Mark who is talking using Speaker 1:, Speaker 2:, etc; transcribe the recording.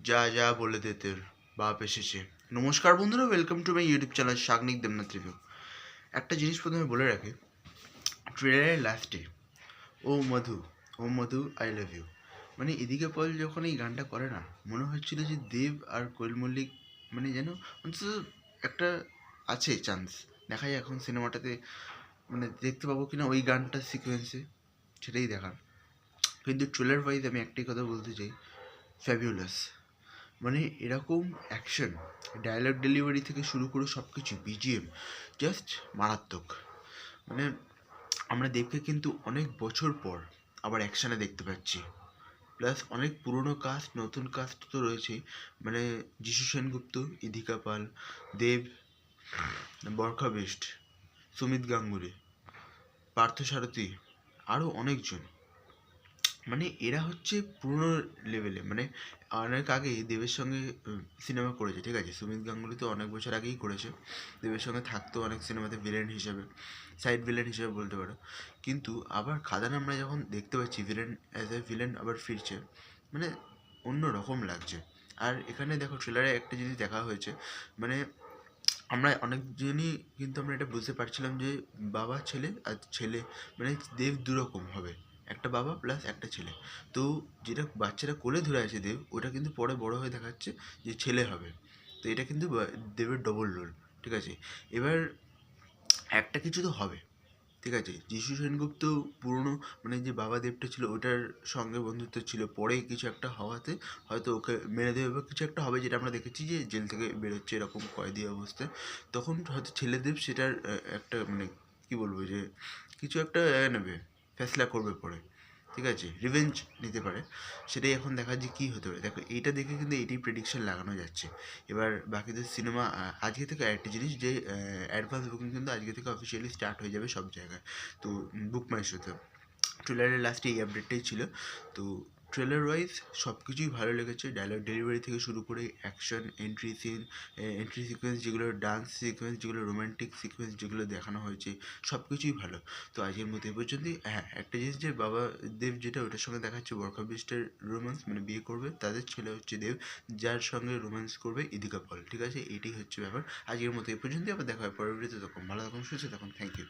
Speaker 1: যা যা বলে দে তোর বাপ এসেছে। নমস্কার বন্ধুরা, welcome to my YouTube channel Sagnik Debnath review. একটা জিনিস প্রথমে বলে রাখি, ট্রেলারের লাস্টে ও মধু আই লাভ ইউ, মানে এদিকে পল যখন এই গানটা করে না, মনে হচ্ছিল যে দেব আর কোয়েল মল্লিক মানে যেন অন্তত একটা আছে চান্স। দেখা যায় এখন সিনেমাটাতে মানে দেখতে পাবো কিনা ওই গানটার সিকোয়েন্সে, সেটাই দেখার। কিন্তু ট্রেলার ওয়াইজ আমি একটাই কথা বলতে চাই, ফ্যাবিউলাস। মানে এরকম অ্যাকশন, ডায়লগ ডেলিভারি থেকে শুরু করে সব কিছু, বিজিএম জাস্ট মারাত্মক। মানে আমরা দেবকে কিন্তু অনেক বছর পর আবার অ্যাকশানে দেখতে পাচ্ছি, প্লাস অনেক পুরনো কাস্ট, নতুন কাস্ট তো রয়েছেই। মানে যিশু সেনগুপ্ত, ইধিকা পাল, দেব, বরখা বিষ্ট, সুমিত গাঙ্গুলি, পার্থ সারথী, আরও অনেকজন। মানে এরা হচ্ছে পুরনো লেভেলে, মানে অনেক আগে দেবের সঙ্গে সিনেমা করেছে, ঠিক আছে। সুমিত গাঙ্গুলি তো অনেক বছর আগেই করেছে, দেবের সঙ্গে থাকতো অনেক সিনেমাতে ভিলেন হিসেবে, সাইড ভিলেন হিসেবে বলতে পারো। কিন্তু আবার খাদান আমরা যখন দেখতে পাচ্ছি ভিলেন, অ্যাজ এ ভিলেন আবার ফিরছে, মানে অন্য রকম লাগছে। আর এখানে দেখো ট্রেলারে একটা জিনিস দেখা হয়েছে, মানে আমরা অনেকজনই কিন্তু আমরা এটা বুঝতে পারছিলাম যে বাবা ছেলে আর ছেলে, মানে দেব দুরকম হবে, একটা বাবা প্লাস একটা ছেলে। তো যেটা বাচ্চারা কোলে ধরে আছে দেব, ওটা কিন্তু পরে বড় হয়ে দেখাচ্ছে যে ছেলে হবে। তো এটা কিন্তু দেবের ডবল রোল, ঠিক আছে। এবার একটা কিছু তো হবে, ঠিক আছে। যিশু সেনগুপ্ত পুরনো, মানে যে বাবা দেবটা ছিল ওটার সঙ্গে বন্ধুত্ব ছিল, পরে কিছু একটা হওয়াতে হয়তো ওকে মেরে দেবে বা কিছু একটা হবে, যেটা আমরা দেখেছি যে জেল থেকে বেরোচ্ছে এরকম কয়েদি অবস্থায়। তখন হয়তো ছেলেদেব সেটার একটা মানে কী বলবো, যে কিছু একটা নেবে, ফেসলা করবে পরে, ঠিক আছে, রিভেঞ্জ নিতে পারে। সেটাই এখন দেখা যে কী হতে পারে। দেখো এইটা দেখে কিন্তু এইটাই প্রেডিকশন লাগানো যাচ্ছে। এবার বাকিদের সিনেমা আজকে থেকে আরেকটা জিনিস, যে অ্যাডভান্স বুকিং কিন্তু আজকে থেকে অফিসিয়ালি স্টার্ট হয়ে যাবে সব জায়গায়। তো বুক মাই শোতে ট্রেলারের লাস্টে এই আপডেটটাই ছিল। তো ট্রেলার ওয়াইজ সব কিছুই ভালো লেগেছে, ডায়লগ ডেলিভারি থেকে শুরু করে action, entry scene, entry sequence যেগুলো, ডান্স সিকোয়েন্স যেগুলো, রোমান্টিক সিকোয়েন্স যেগুলো দেখানো হয়েছে, সব কিছুই ভালো। তো আজকের মতো এই পর্যন্তই। হ্যাঁ, একটা জিনিস, যে বাবা দেব যেটা ওটার সঙ্গে দেখাচ্ছে বরখা বিস্টের রোম্যান্স, মানে বিয়ে করবে, তাদের ছেলে হচ্ছে দেব, যার সঙ্গে রোম্যান্স করবে ইদিকা পল, ঠিক আছে। এটাই হচ্ছে ব্যাপার। আজকের মতো এই পর্যন্তই, আবার দেখা হয় পরের ভিডিওতে। তখন ভালো থাকুন, সুস্থ থাকুন, থ্যাংক ইউ।